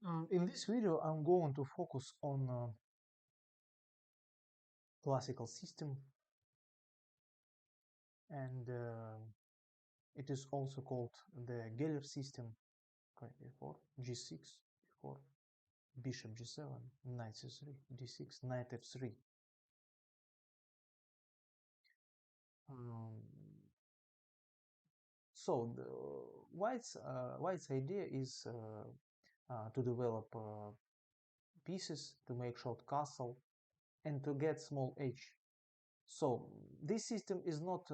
In this video, I'm going to focus on classical system, and it is also called the Geller system. Okay, before g6, before bishop g7, knight c3, d6, knight f3. Um, so the White's idea is to develop pieces, to make short castle, and to get small h. So this system is not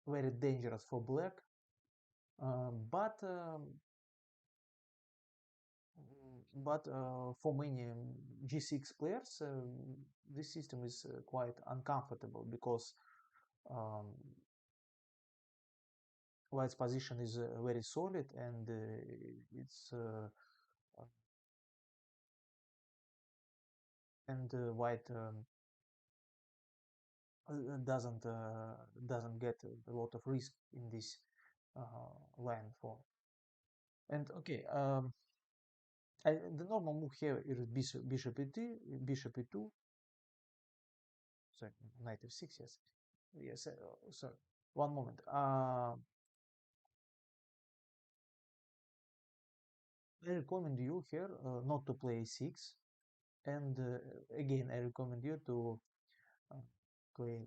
very dangerous for black, but for many g6 players, this system is quite uncomfortable because um, White's position is very solid, and it's uh, White doesn't get a lot of risk in this line for. And okay, the normal move here is bishop e3, bishop e2. Sorry, knight f6. Yes, yes. Sorry, one moment. I recommend you here not to play 6, and again I recommend you to uh, play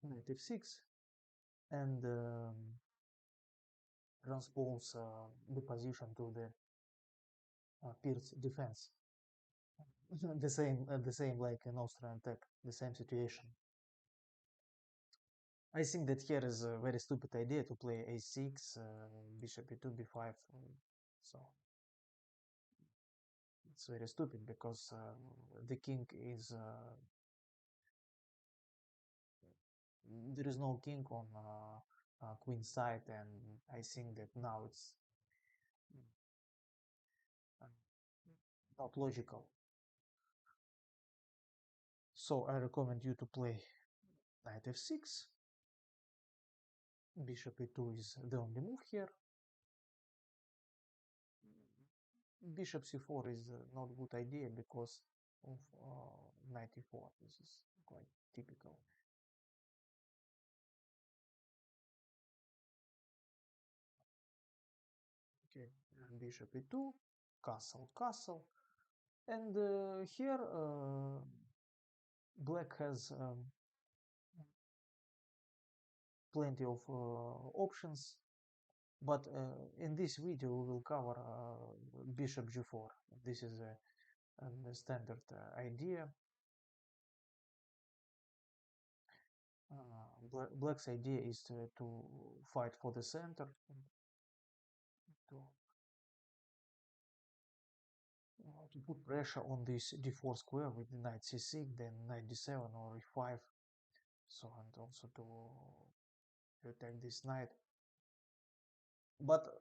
knight f6 and transpose the position to the Pir's defense. The same like in Austrian attack, the same situation. I think that here is a very stupid idea to play a6, bishop e2, b5. So it's very stupid because the king is there is no king on queen side, and I think that now it's uh, not logical. So I recommend you to play knight f6. Bishop e2 is the only move here. Bishop c4 is not a good idea because of knight e4. This is quite typical. Okay, bishop e2, castle, castle, and here black has plenty of options, but in this video we will cover bishop g4. This is a standard idea. Black's idea is to fight for the center, to put pressure on this d4 square with the knight c6, then knight d7 or e5. So, and also to attack this knight. But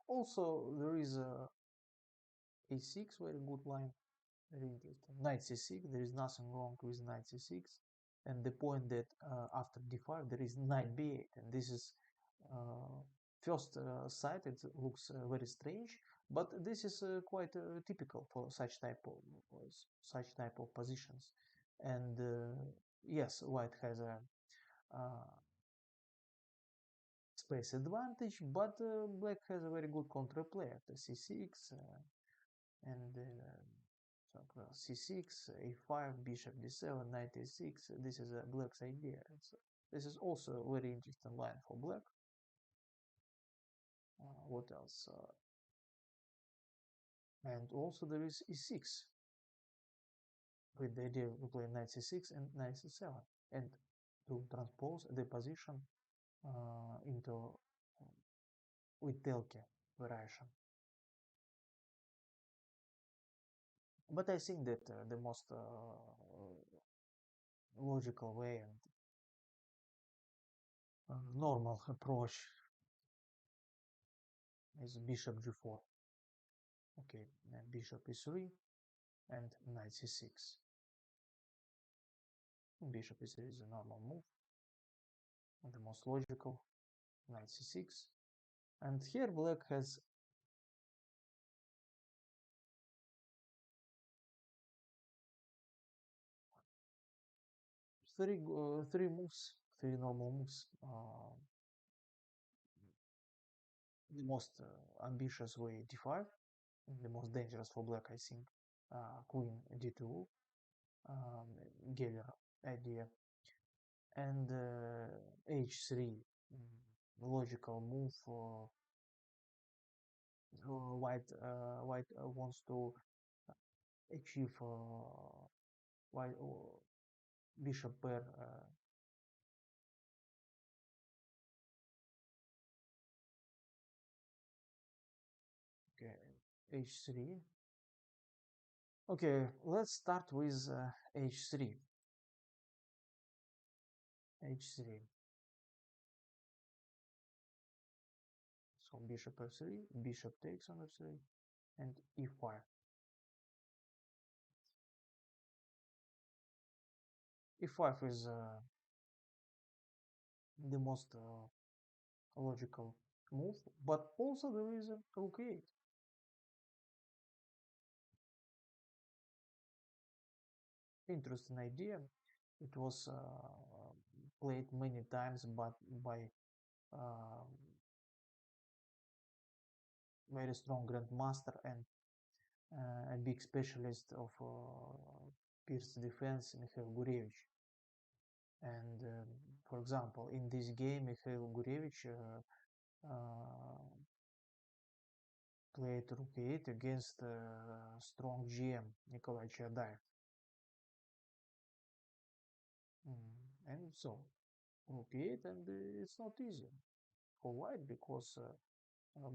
also there is a a6, very good line, very interesting. Knight c6, there is nothing wrong with knight c6. And the point that after d5 there is knight b8, and this is uh, first sight it looks very strange, but this is quite typical for such type of positions. And yes, white has a space advantage, but black has a very good counterplay at c6 and so c6, a5, bishop d7, knight a6. This is black's idea. This is also a very interesting line for black. What else? And also there is e6 with the idea to play knight c6 and knight c7 and to transpose the position into with Telke variation. But I think that the most logical way and normal approach is bishop g4. Okay, bishop e3 and knight c6. Bishop e3 is a normal move, the most logical. Knight c6, And here black has three moves, three normal moves. The most ambitious way d5, the most dangerous for black, I think. Queen d2, um, Geller idea, and h3, logical move for white wants to achieve white bishop pair. Okay, h3. Okay, let's start with h3. h3. So bishop f3, bishop takes on f3, and e5. e5 is the most logical move, but also there is a rook 8. Interesting idea. It was played many times, but by uh, very strong grandmaster and a big specialist of Pierce defense, Mikhail Gurevich. And for example, in this game, Mikhail Gurevich played rook 8 against strong GM Nikolai Chadaev. And so rook 8, and it's not easy for white because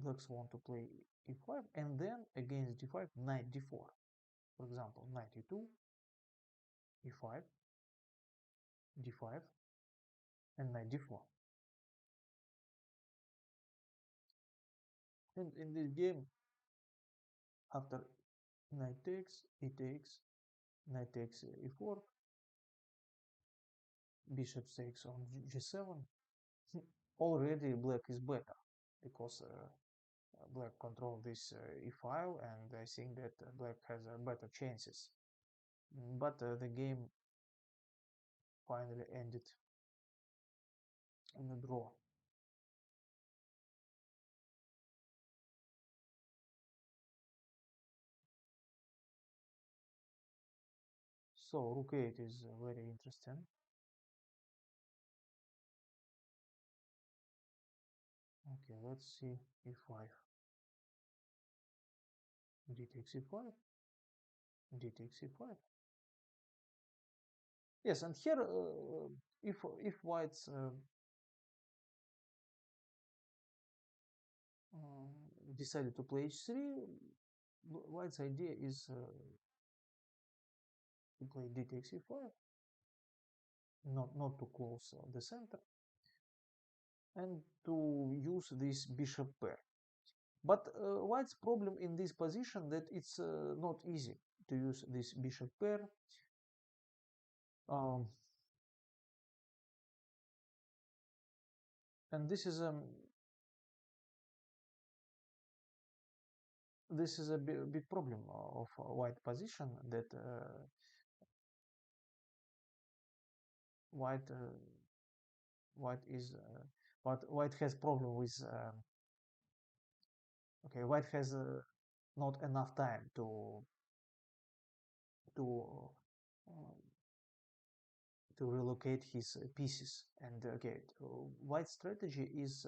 blacks want to play e5 and then against d5 knight d4. For example, knight e2, e5, d5, and knight d4. And in this game, after knight takes, e takes, knight takes e4, bishop takes on g7, already black is better because black control this e file, and I think that black has better chances. But the game finally ended in a draw. So rook 8 is very interesting. Okay, let's see e5. D takes e5, d takes e5. Yes, and here if white's decided to play h3, white's idea is to play d takes e5, not to close the center, and to use this bishop pair. But white's problem in this position that it's not easy to use this bishop pair. Um, and this is a big problem of white position, that white white is white has problem with okay, white has not enough time to uh, to relocate his pieces. And okay, white strategy is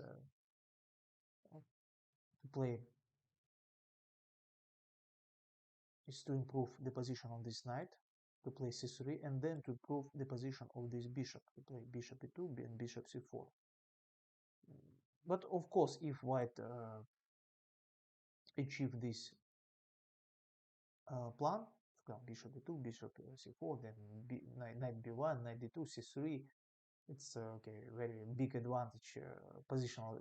to play is to improve the position of this knight, to play c3, and then to improve the position of this bishop, to play bishop e2 and bishop c4. But of course, if white achieve this plan, bishop e2, bishop c4, then knight b1, knight d2, c3, it's okay, very big advantage, positional,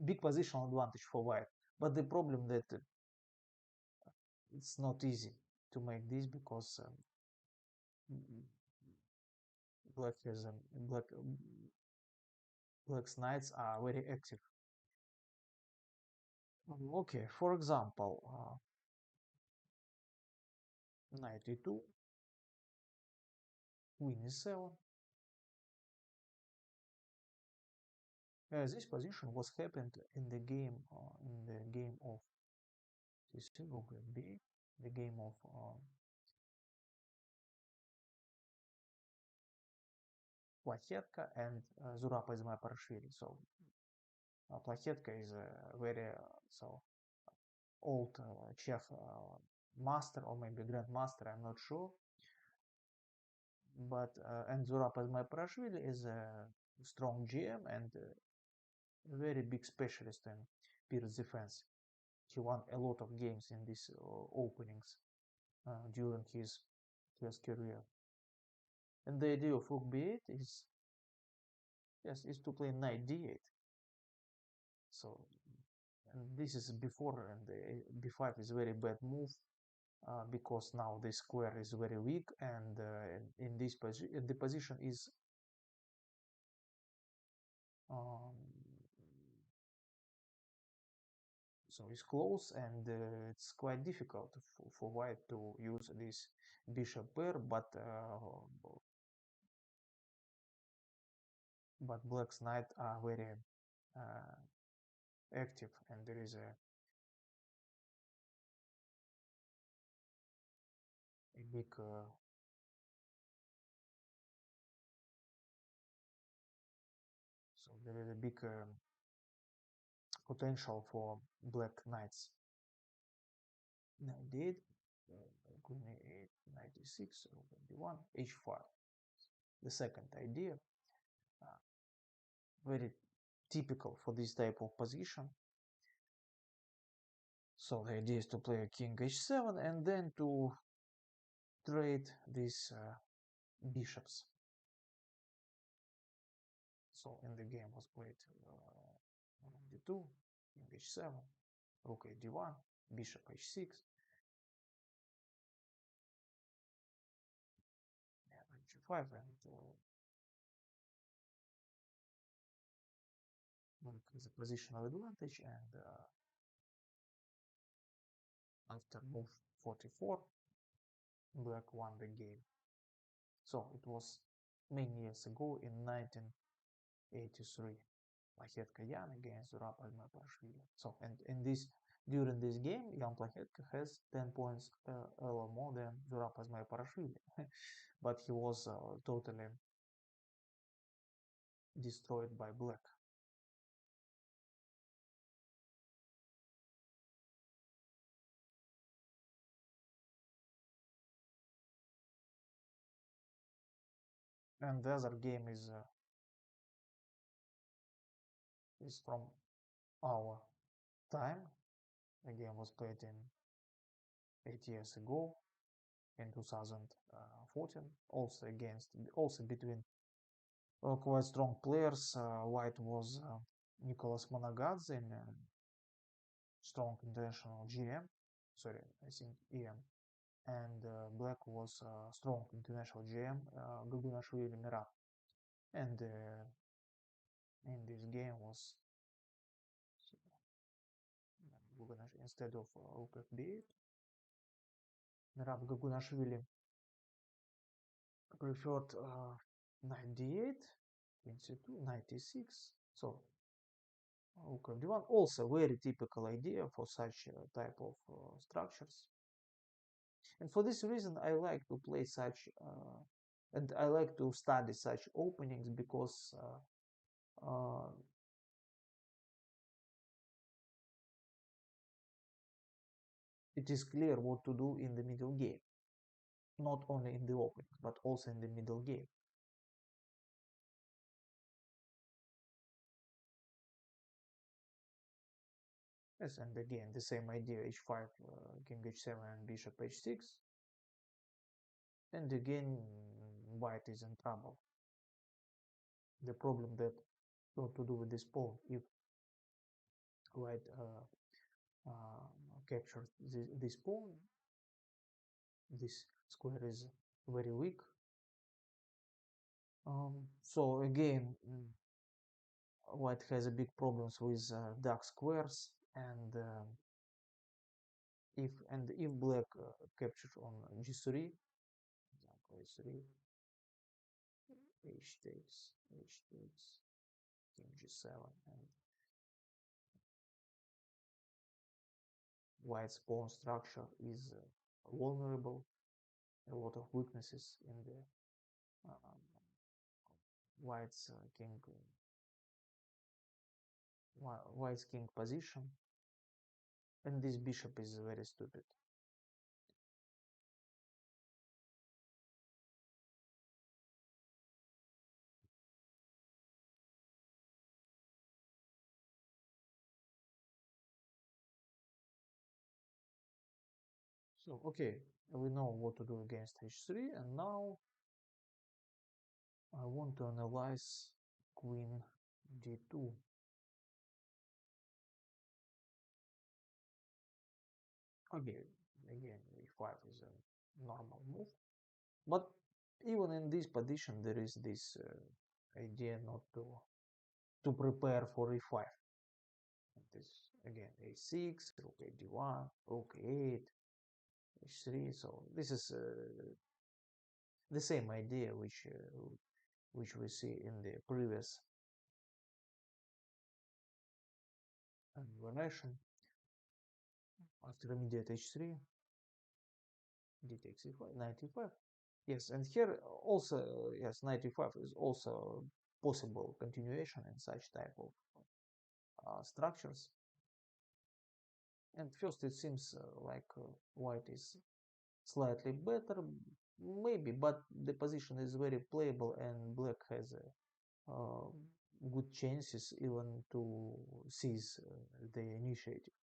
big positional advantage for white. But the problem that it's not easy to make this because black has black's knights are very active. Okay, for example, knight e2, queen e7. This position was happened in the game of this rook b, the game of Plachetka and Zurab Izmail-Parashvili. So Plachetka is a very so old chess master or maybe grandmaster, I'm not sure. But and Zurab Izmail-Parashvili is a strong GM and a very big specialist in Pir's defense. He won a lot of games in these openings during his chess career. And the idea of rook b8 is yes is to play knight d8. So and this is before, and the b5 is very bad move because now the square is very weak, and in this position the position is um, so it's close, and it's quite difficult for white to use this bishop pair, but black's knight are very uh, active, and there is a big so there is a big potential for black knights. Knight d8, queen a8, knight d6, rook d1, h5. The second idea, uh, very typical for this type of position. So the idea is to play king h7 and then to trade these bishops. So in the game was played d2, king h7, rook a d1, bishop h6, and g5, and is a positional advantage. And after move 44, black won the game. So it was many years ago in 1983. Plachetka Jan against Zurab Izmail-Parashvili. So and in this during this game, Jan Plachetka has 10 points more than Zurab Izmail-Parashvili, but he was totally destroyed by black. And the other game is from our time. The game was played in 8 years ago in 2014. Also between quite strong players. White was Nicolas Monagadze, strong international GM. Sorry, I think EM. And black was strong international GM Gugunashvili Mirab. And in this game was instead of rook f8, Mirab Gugunashvili preferred knight d8, queen c2, knight e6. So rook f1, also very typical idea for such type of structures. And for this reason, I like to play such, and I like to study such openings because it is clear what to do in the middle game, not only in the opening, but also in the middle game. Yes, and again, the same idea, h5, king h7, and bishop h6. And again, white is in trouble. The problem that what to do with this pawn if white captures this pawn, this square is very weak. So again, white has a big problems with dark squares, and if black captured on g3, example a3, h takes, king g7, and white's pawn structure is vulnerable, a lot of weaknesses in the white's white's king position, and this bishop is very stupid. So okay, we know what to do against h3, and now I want to analyze queen d2. Okay, again e5 is a normal move, but even in this position there is this idea not to prepare for e5. This again a6, rook a d1, rook a8, h3. So this is the same idea which we see in the previous explanation. After immediate h3, d takes e5, knight e5. Yes, and here also, yes, knight e5 is also possible continuation in such type of structures. And first it seems like white is slightly better, maybe, but the position is very playable and black has good chances even to seize the initiative.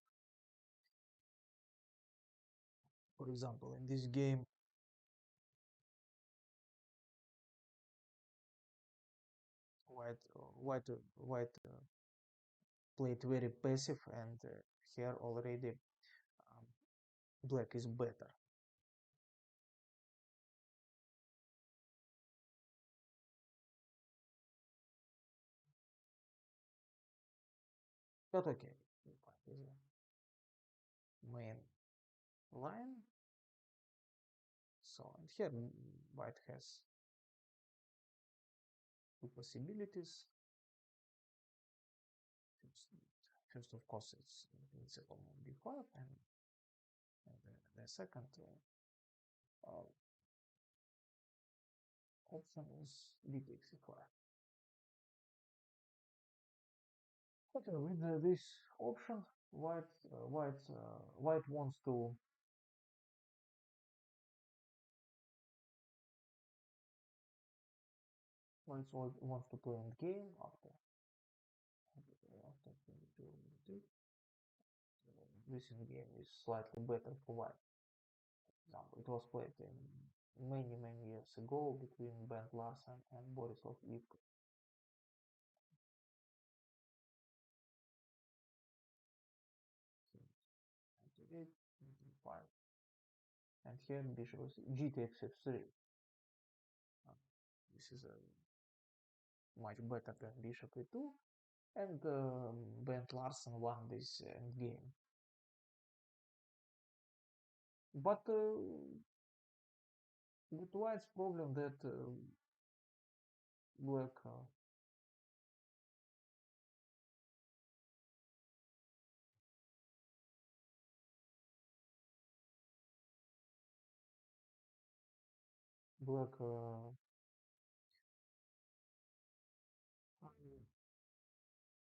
For example, in this game, white played very passive, and here already um, black is better. But okay, white is a main line. So, and here white has two possibilities. First of course, it's principle on d5, and the second option is d takes e5. Okay, with this option, white wants to wants to play end game after this end game is slightly better for white. For example, it was played many years ago between Bent Larsen and Borislav Ivko. And here bishop is g takes f3. This is a much better than bishop e2, and Bent Larsen won this endgame. But with white's problem that black black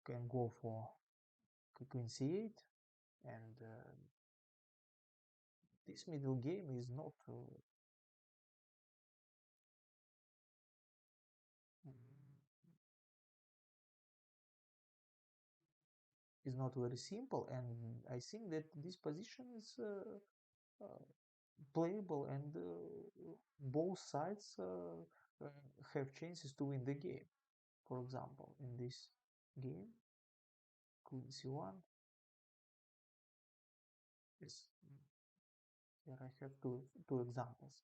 can go for queen c8, and this middle game is not very simple, and I think that this position is playable, and both sides have chances to win the game. For example, in this game, queen c1. Yes, here I have two examples.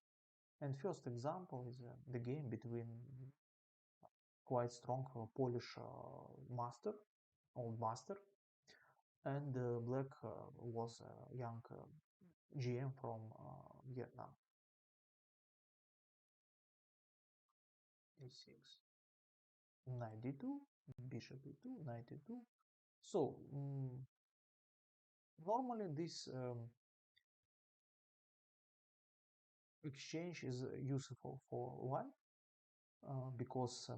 And first example is the game between quite strong Polish master, old master, and black was a young GM from Vietnam. A6, knight d2, bishop e2, knight e2. So normally this exchange is useful for white because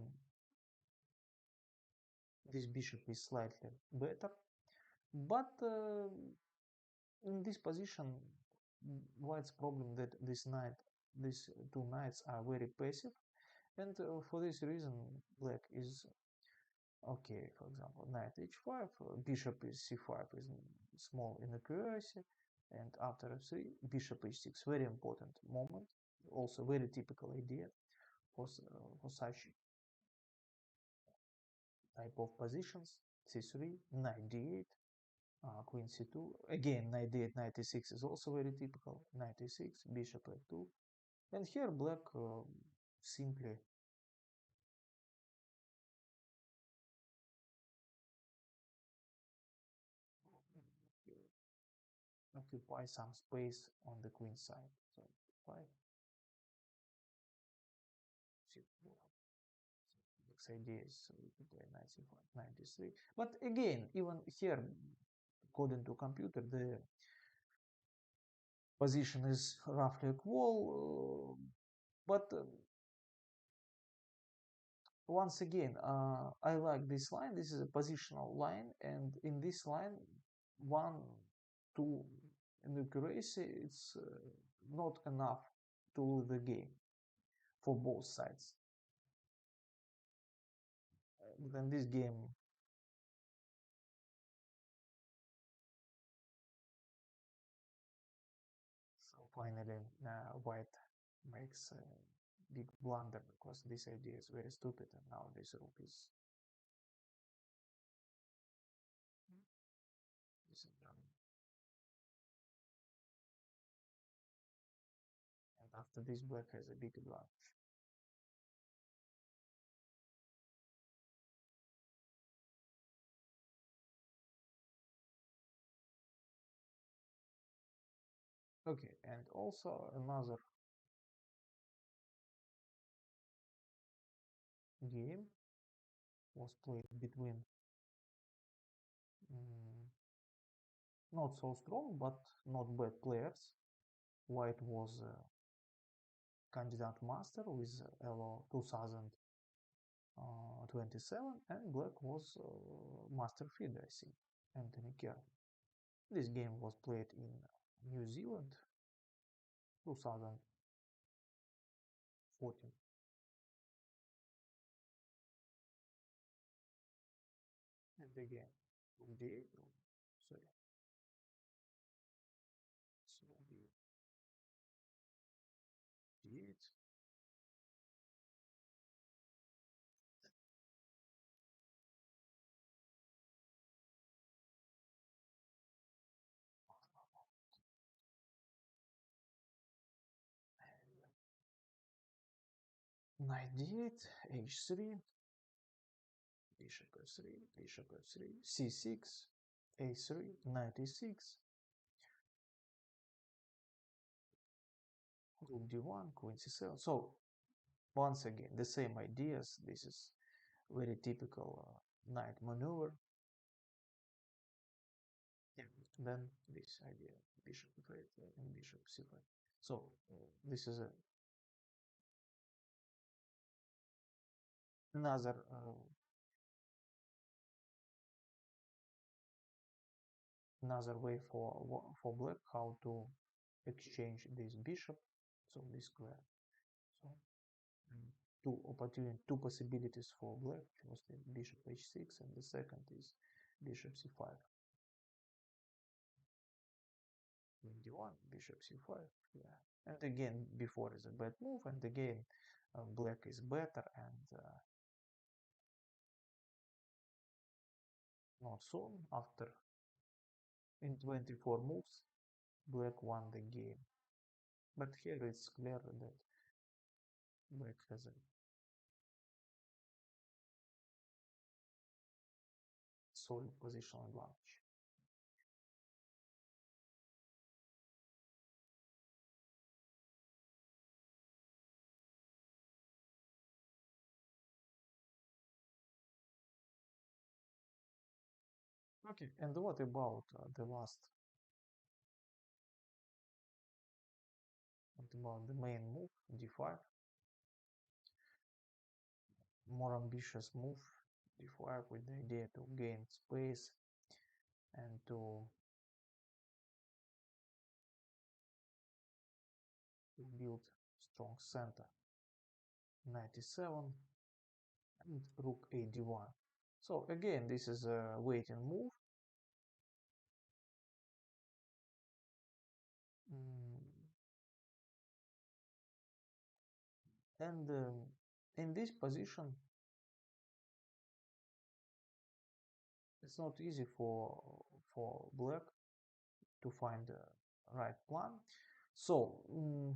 this bishop is slightly better, but in this position white's problem that these two knights are very passive, and for this reason black is okay. For example, knight h5, bishop is c5 is small inaccuracy, and after f3 bishop h6, very important moment, also very typical idea for such type of positions. C3, knight d8, queen c2, again knight d8, knight e6 is also very typical, knight e6, bishop f2, and here black simply occupy some space on the queen side. So 5, 6, next idea is we could play knight c5, knight d3, but again even here according to computer the position is roughly equal, but once again, I like this line. This is a positional line, and in this line, 1, 2 inaccuracy, it's not enough to lose the game for both sides. Then this game, so finally, white makes a big blunder because this idea is very stupid, and now this rook is disentangled. And after this, black has a big advantage. Okay, and also another game was played between not so strong but not bad players. White was candidate master with Elo 2027, and black was master feed, I think, Anthony Kerr. This game was played in New Zealand 2014. And again, rook d8, sorry, so d8, 9 d8, h3, bishop f3, bishop f3, c6, a3, knight e6, rook d1, queen c7. So once again, the same ideas. This is very typical knight maneuver. Yeah. Then this idea, bishop f8 and bishop c5. So this is another another way for black how to exchange this bishop. So this square. So two possibilities for black. First is bishop h6, and the second is bishop c5. Queen d1, bishop c5. Yeah, and again before is a bad move, and again black is better, and not soon after in 24 moves black won the game. But here it's clear that black has a solid positional advantage. Okay, and what about the last, what about the main move, d5, more ambitious move, d5 with the idea to gain space and to build strong center. Knight e7 and rook a d1. So again, this is a waiting move. Mm, and in this position, it's not easy for black to find the right plan. So in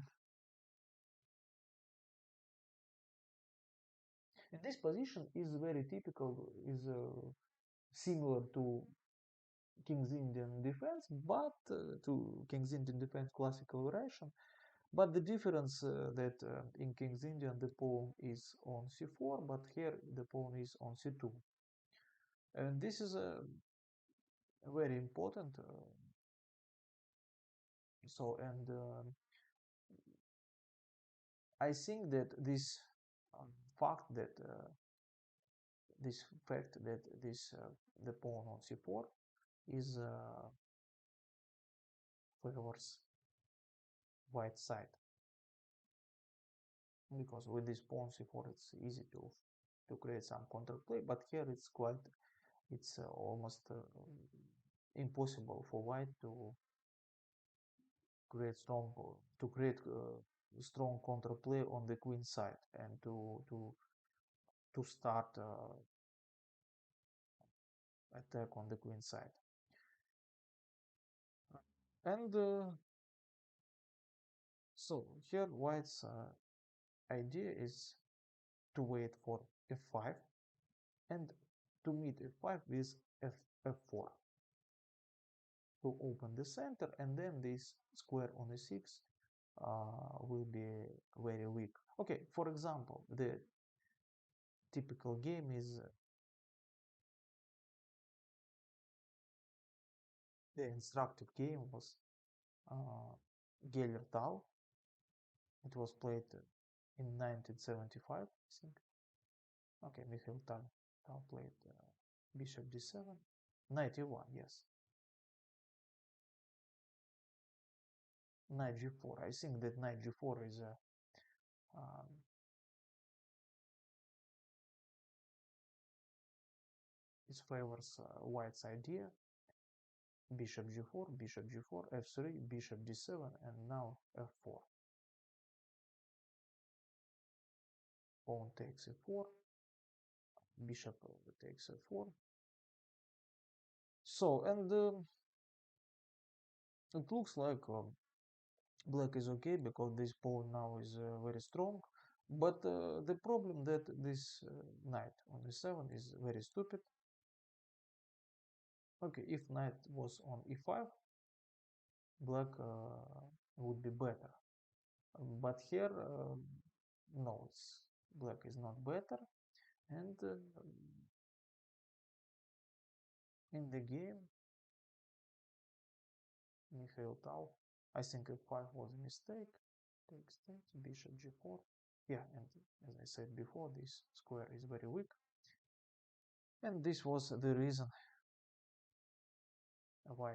this position is very typical, is similar to King's Indian defense, but to King's Indian defense classical variation. But the difference that in King's Indian the pawn is on c4, but here the pawn is on c2. And this is a very important. I think that um, fact that this fact that this the pawn on c4 is favors white side, because with this pawn c4 it's easy to create some counterplay, but here it's almost impossible for white create strong to create strong counterplay on the queen side and to start attack on the queen side. And so here white's idea is to wait for f5 and to meet f5 with f4 to open the center, and then this square on e6 will be very weak. Okay, for example, the typical game is the instructive game was Geller-Tal. It was played in 1975, I think. Okay, Mikhail Tal played bishop d7, knight e1, yes. Knight g4. I think that knight g4 is a it favors white's idea. Bishop g4, bishop g4, f3, bishop d7, and now f4. Pawn takes e4, bishop takes f4. So, and it looks like black is okay because this pawn now is very strong. But the problem that this knight on e7 is very stupid. Okay, if knight was on e5, black would be better. But here, no, black is not better. And in the game, Mikhail Tal, I think f5 was a mistake. Takes bishop g4. Yeah, and as I said before, this square is very weak. And this was the reason why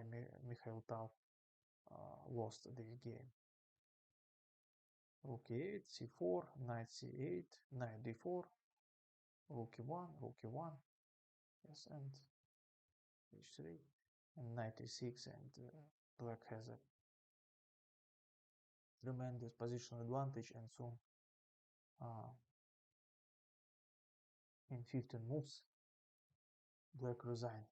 Mikhail Tal lost this game. Rook e8, c4, knight c8, knight d4, rook e1, rook e1, yes, and h3, and knight e6, and black has a tremendous positional advantage, and soon in 15 moves black resigned.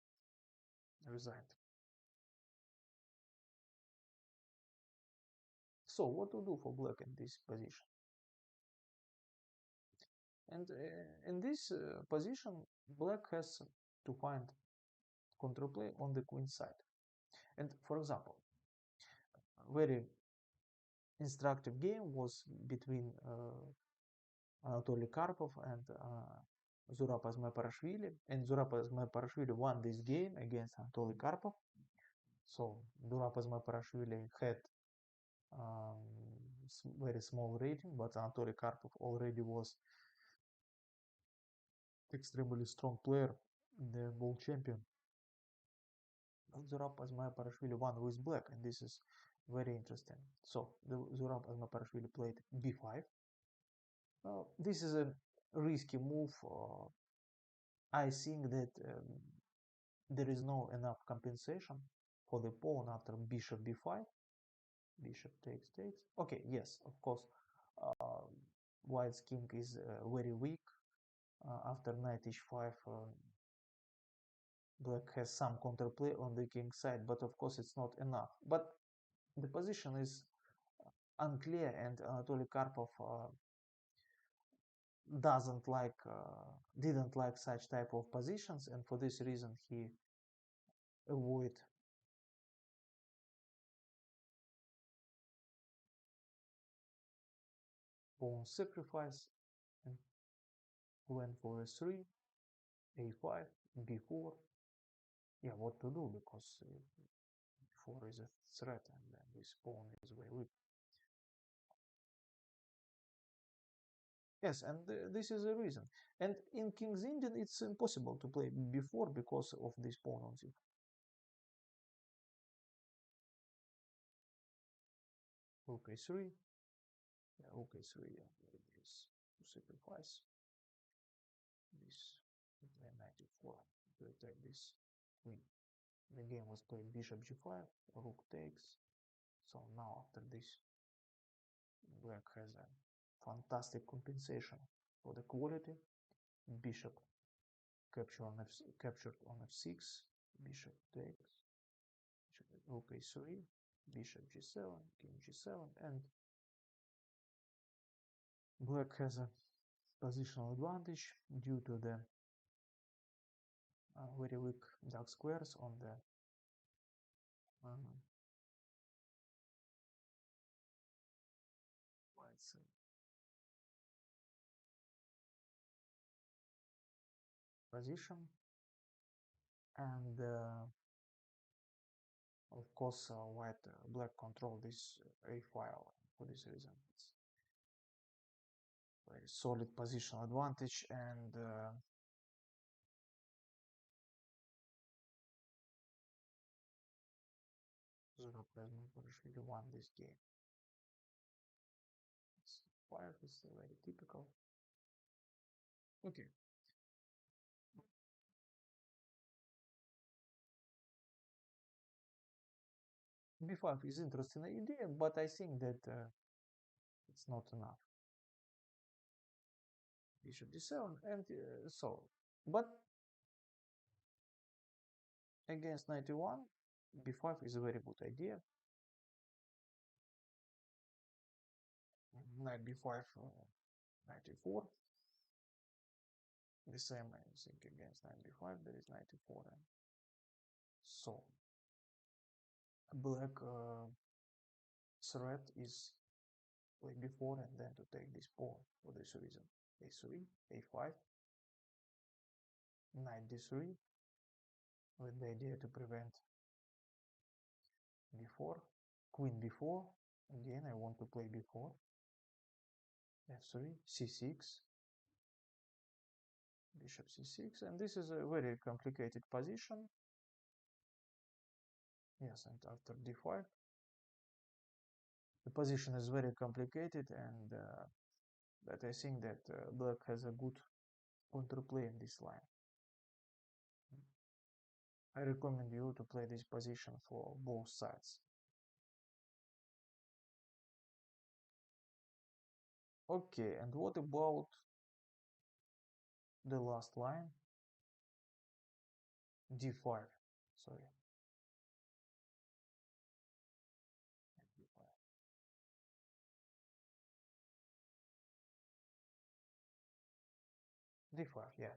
So what to do for black in this position? And in this position, black has to find counterplay on the queen side. And for example, very instructive game was between Anatoly Karpov and Zurapas Maparashvili, and Zurapas Maparashvili won this game against Anatoly Karpov. So Zurapas Maparashvili had um, very small rating, but Anatoly Karpov already was extremely strong player, the world champion. But Zurapas Maparashvili won with black, and this is very interesting. So the Zurapas Maparashvili played b5. This is a risky move. I think that there is no enough compensation for the pawn after bishop b5. Bishop takes. Okay, yes, of course. Uh, White's king is very weak. After knight h5, black has some counterplay on the king side, but of course it's not enough. But the position is unclear, and Anatoly Karpov didn't like such type of positions, and for this reason he avoid pawn sacrifice and went for a3, a5, b4. Yeah, what to do, because b4 is a threat and then this pawn is very weak. Yes, and this is the reason. And in King's Indian, it's impossible to play b4 because of this pawn on c4. Rook a3, yeah, rook a3, yeah, this to sacrifice this, play knight e4 to attack this queen. The game was played bishop g5, rook takes. So now after this, black has a fantastic compensation for the quality. Bishop captured on f6, bishop takes, rook a3, bishop g7, king g7, and black has a positional advantage due to the very weak dark squares on the white position, and of course black control this a file for this reason. It's very solid positional advantage, and Zurab won this game. Fire is very typical. Okay. B5 is interesting idea, but I think that it's not enough. Bishop d7, and so, but against 91, b5 is a very good idea. Knight b5, knight e4. The same, I think, against knight b5, there is knight e4. And so, black threat is play b4 and then to take this pawn for this reason. a3, a5, knight d3, with the idea to prevent b4, queen b4. Again, I want to play b4, f3, c6, bishop c6, and this is a very complicated position. Yes, and after d5, the position is very complicated, and but I think that black has a good counterplay in this line. I recommend you to play this position for both sides. Okay, and what about the last line? d5, sorry. d5, yeah.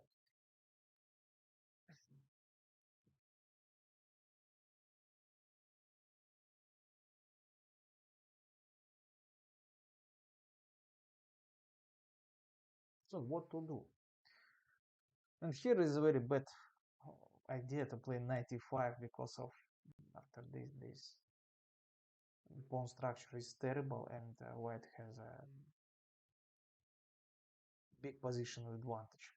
So what to do? And here is a very bad idea to play knight e5 because of after this pawn structure is terrible and white has a big positional advantage.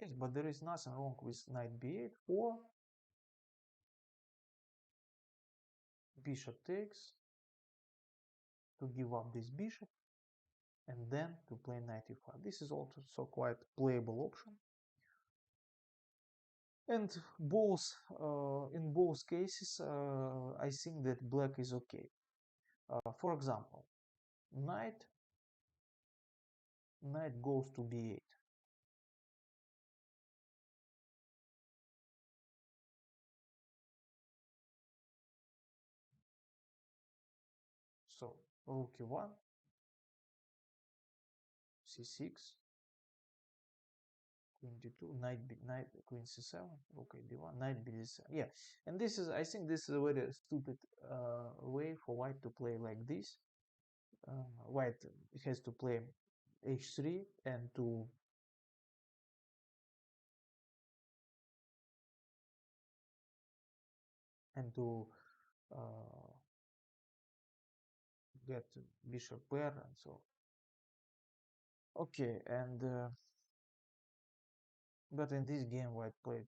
Yes, but there is nothing wrong with knight b8 or bishop takes to give up this bishop and then to play knight e5. This is also quite playable option. And both in both cases, I think that black is okay. For example, knight goes to b8. So rook e1, c6, queen d2, knight queen c7, rook d1, knight b7. Yeah, and this is, I think this is a very stupid way for white to play like this. White has to play h3 and to uh, get bishop pair and so. Okay, and but in this game white played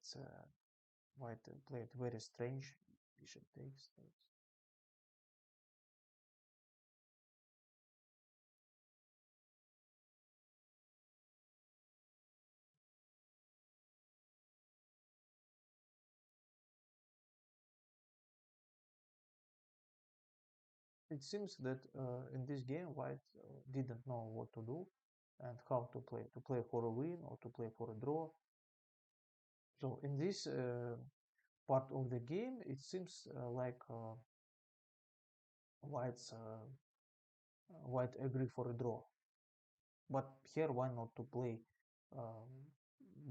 very strange. Bishop takes. It seems that in this game white didn't know what to do and how to play for a win or to play for a draw. So in this part of the game, it seems like white agree for a draw. But here, why not to play um,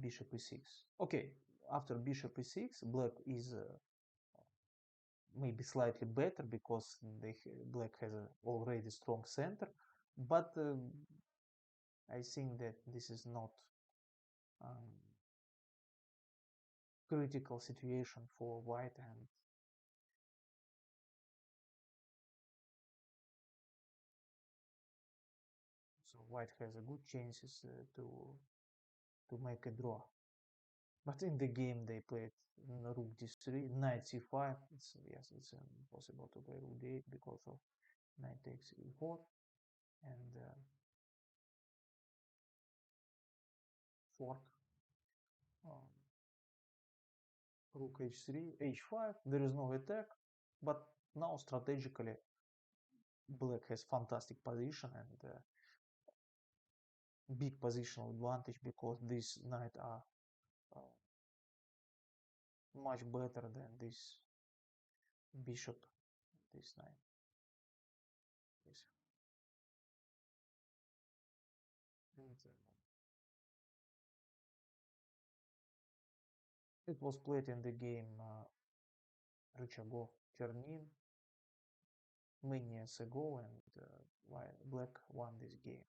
bishop e6? Okay, after bishop e6, black is maybe slightly better because black has a already strong center, but I think that this is not um, critical situation for white, and so white has a good chances to make a draw. But in the game they played rook d3, knight c5. Yes, it's impossible to play rook d8 because of knight takes e4 and fork um, rook h3, h5. There is no attack, but now strategically black has fantastic position and big positional advantage because these knight are uh, much better than this bishop, this knight. Yes. And, it was played in the game Rычagov Chernin many years ago, and black won this game.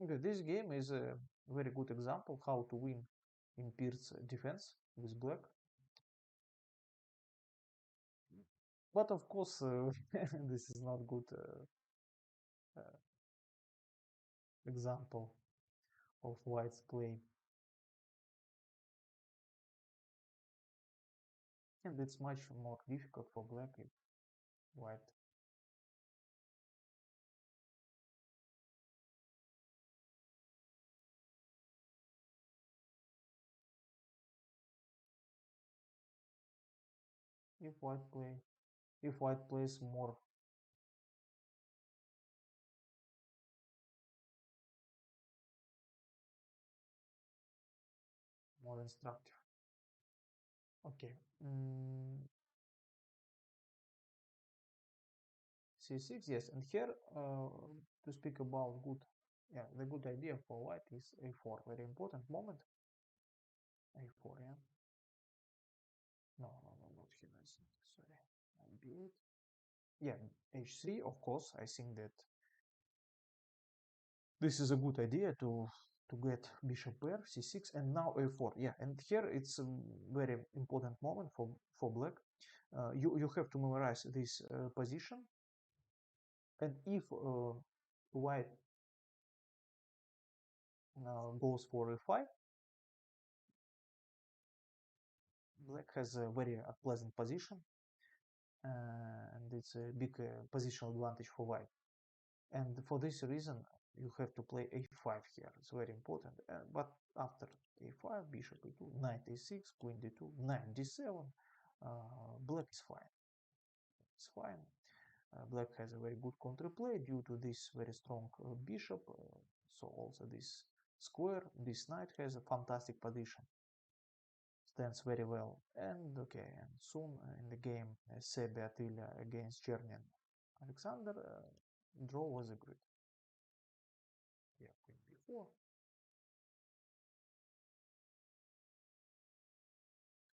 Okay, this game is a very good example how to win in Pearce defense with black. But of course, this is not good example of white's play. And it's much more difficult for black if white if white play if white plays more instructive. Okay. C6, yes, and here to speak about yeah, the good idea for white is a4, very important moment. A4, yeah. No, not here. Sorry. b8. Yeah, h3, of course. I think that this is a good idea to get bishop pair c6 and now a4. Yeah, and here it's a very important moment for black. You have to memorize this position, and if white goes for a5, black has a very unpleasant position, and it's a big positional advantage for white. And for this reason, you have to play a5 here. It's very important. But after a5, bishop e2, knight a6, queen d2, knight d7, black is fine. It's fine. Black has a very good counterplay due to this very strong bishop. So also this square, this knight has a fantastic position. Stands very well. And okay, and soon in the game, Sebe Attila against Chernin Alexander, draw was agreed. Yeah, queen b4.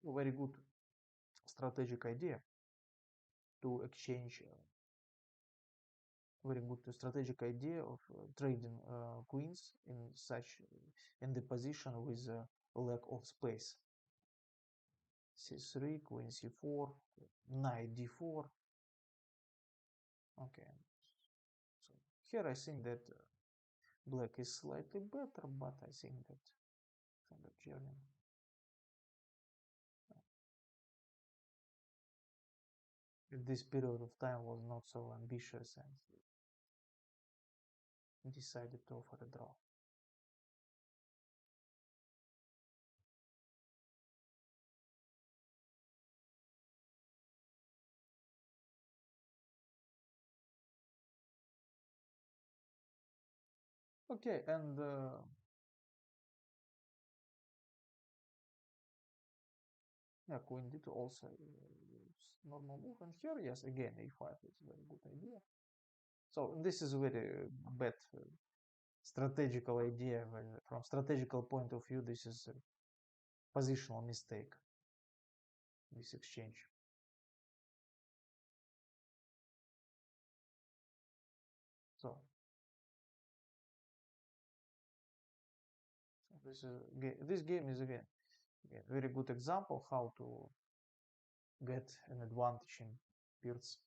A very good strategic idea to exchange. Very good strategic idea of trading queens in the position with lack of space. c3, queen c4, knight d4. Okay, so here I think that black is slightly better, but I think that Chernin this period of time was not so ambitious and decided to offer a draw. Okay, and yeah, queen d2 also normal move, and here yes, again a5 is a very good idea. So this is a very bad strategical idea. From strategical point of view, this is a positional mistake. This exchange. So this game is again very good example how to get an advantage in Pirt's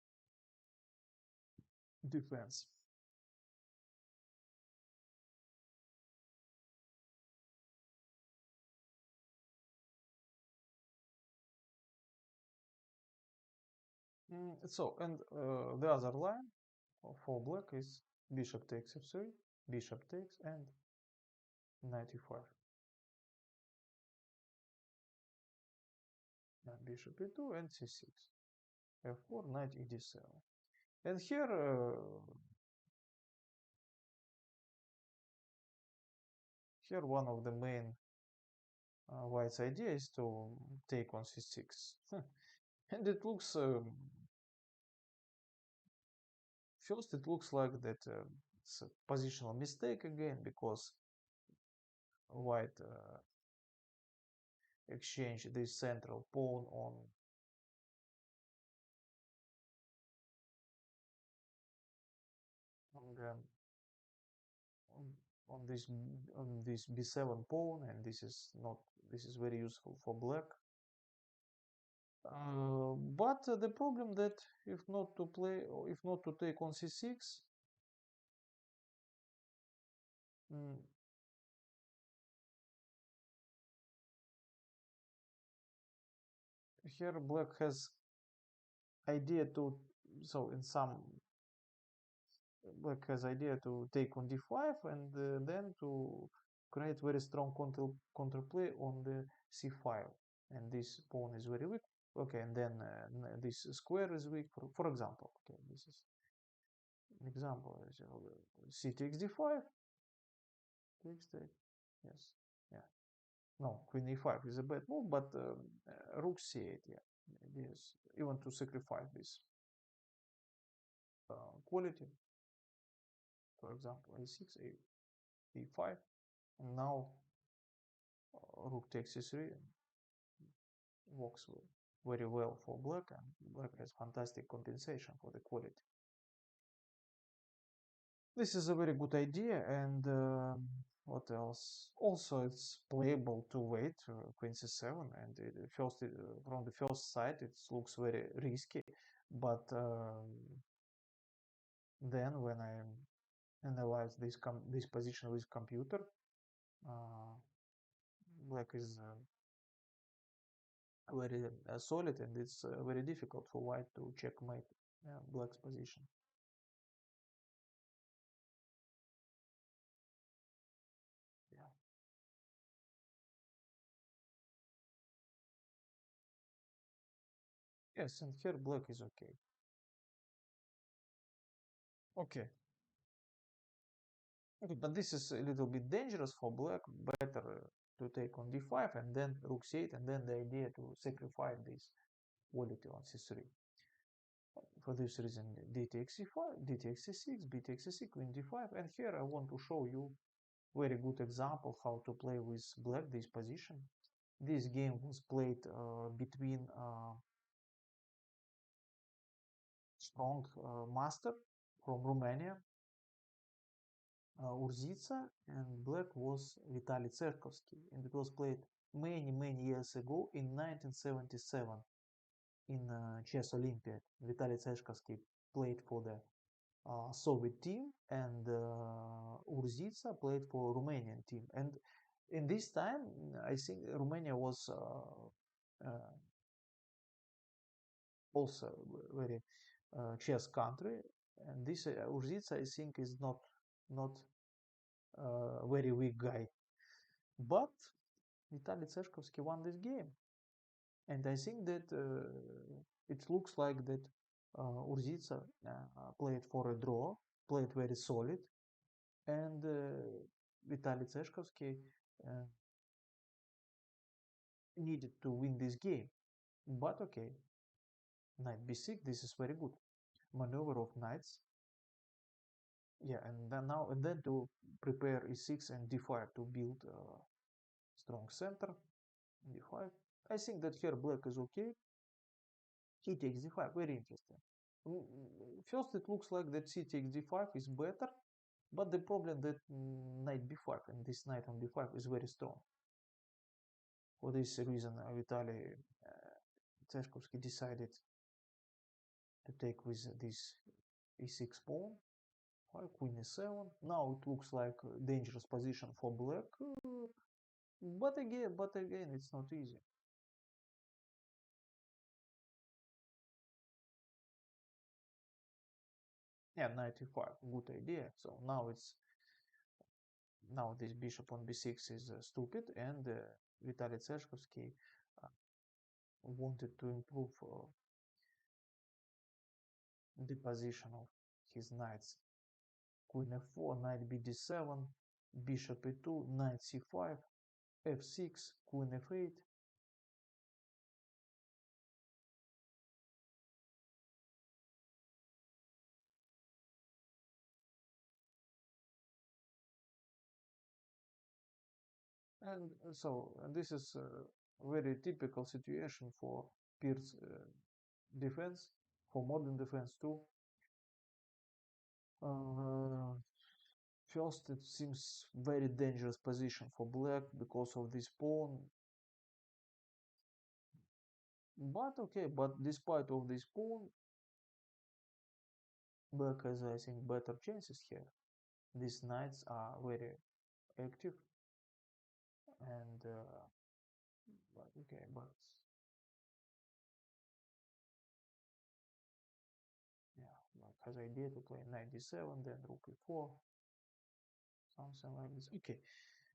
defense. So and the other line for black is bishop takes f3, bishop takes, and knight e5. Bishop e2 and c6, f4, knight e d7. And here one of the main white's idea is to take on c6. And it looks first it looks like that it's a positional mistake again, because white exchange this central pawn on, on this on this b7 pawn, and this is not, this is very useful for black. But the problem that if not to play, or if not to take on c6, here black has idea to, so in some, black has idea to take on d5 and then to create very strong counterplay on the c5, and this pawn is very weak. Okay, and then this square is weak, for example. Okay, this is an example. So, c takes d5, takes take, yes, yeah. No, queen e5 is a bad move, but rook c8, yeah, yes, even to sacrifice this quality, for example, a6, e5, and now rook takes c3 and walks away. very well for black, and black has fantastic compensation for the quality. This is a very good idea, and what else? Also, it's playable to wait queen c7, and from the first sight it looks very risky, but then when I analyze this position with computer, uh, black is very solid, and it's very difficult for white to checkmate black's position. Yeah. Yes, and here black is okay. Okay. Okay, but this is a little bit dangerous for black. Better to take on d5 and then rook c8, and then the idea to sacrifice this quality on c3. For this reason, d takes c5, d takes c6, b takes c6, queen d5, and here I want to show you very good example how to play with black this position. This game was played between strong master from Romania, Urzica, and black was Vitaly Tserkovsky, and it was played many years ago in 1977 in Chess Olympiad. Vitaly Tserkovsky played for the Soviet team, and Urzica played for Romanian team. And in this time, I think Romania was also very chess country, and this Urzica I think is not very weak guy, but Vitaly Tserkovsky won this game, and I think that it looks like that Urzica played for a draw, played very solid, and Vitaly Tserkovsky uh, needed to win this game. But okay, knight b6, this is very good maneuver of knights. Yeah, and then now and then to prepare e6 and d5 to build strong center. D5. I think that here black is okay. He takes d5, very interesting. First it looks like that c takes d5 is better, but the problem that knight b5 and this knight on b5 is very strong. For this reason, Vitaly Tserkovsky decided to take with this e6 pawn, queen e7. Now it looks like a dangerous position for black, but again, it's not easy. Yeah, knight e5, good idea. So now this bishop on b6 is stupid, and Vitaly Tserkovsky uh, wanted to improve the position of his knights. Queen f4, knight bd7, bishop e2, knight c5, f6, queen f8. And so this is a very typical situation for Pir's defense, for modern defense too. Uh, First, it seems very dangerous position for black because of this pawn. But okay, but despite of this pawn, black has, I think, better chances here. These knights are very active, and but okay, but yeah, black has idea to play knight d7, then rook e4, something like this. Okay,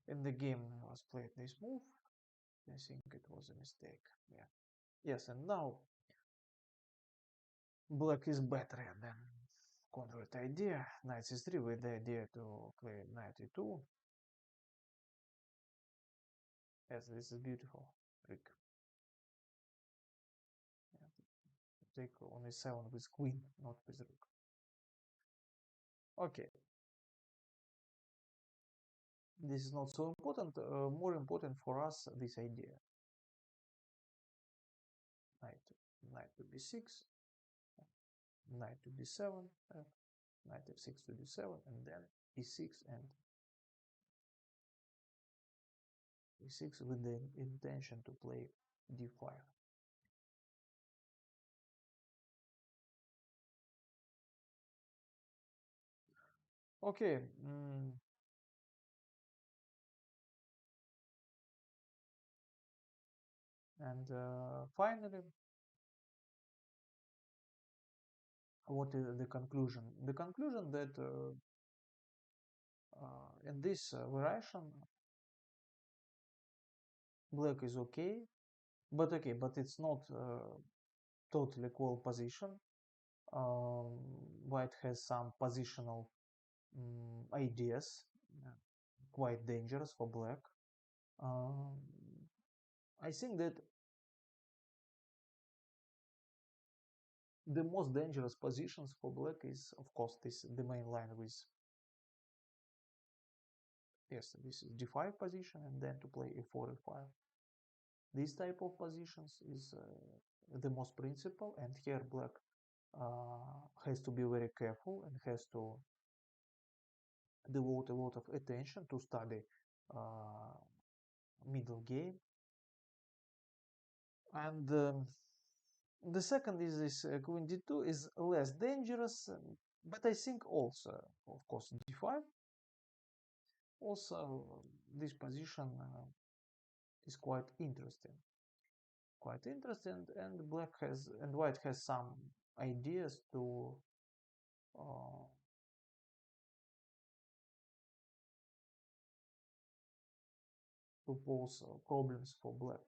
in the game was played this move. I think it was a mistake. Yeah. Yes, and now black is better than convert idea. Knight c3 with the idea to play knight e2. Yes, this is beautiful trick. Yeah, take on e7 with queen, not with rook. Okay. This is not so important. More important for us, this idea. knight to b6, knight to d7, knight f6 to d7, and then e6 and e6 with the intention to play d5. Okay. And finally, what is the conclusion? The conclusion that in this variation, black is okay, but it's not totally equal position. White has some positional ideas, quite dangerous for black. I think that the most dangerous positions for black is, of course, the main line with, yes, this is d5 position, and then to play a4, a5. This type of positions is the most principal, and here black has to be very careful and has to devote a lot of attention to study middle game. And the second is this queen d2 is less dangerous, but I think also, of course, d5. Also, this position is quite interesting. And black has and white has some ideas uh, to pose problems for black.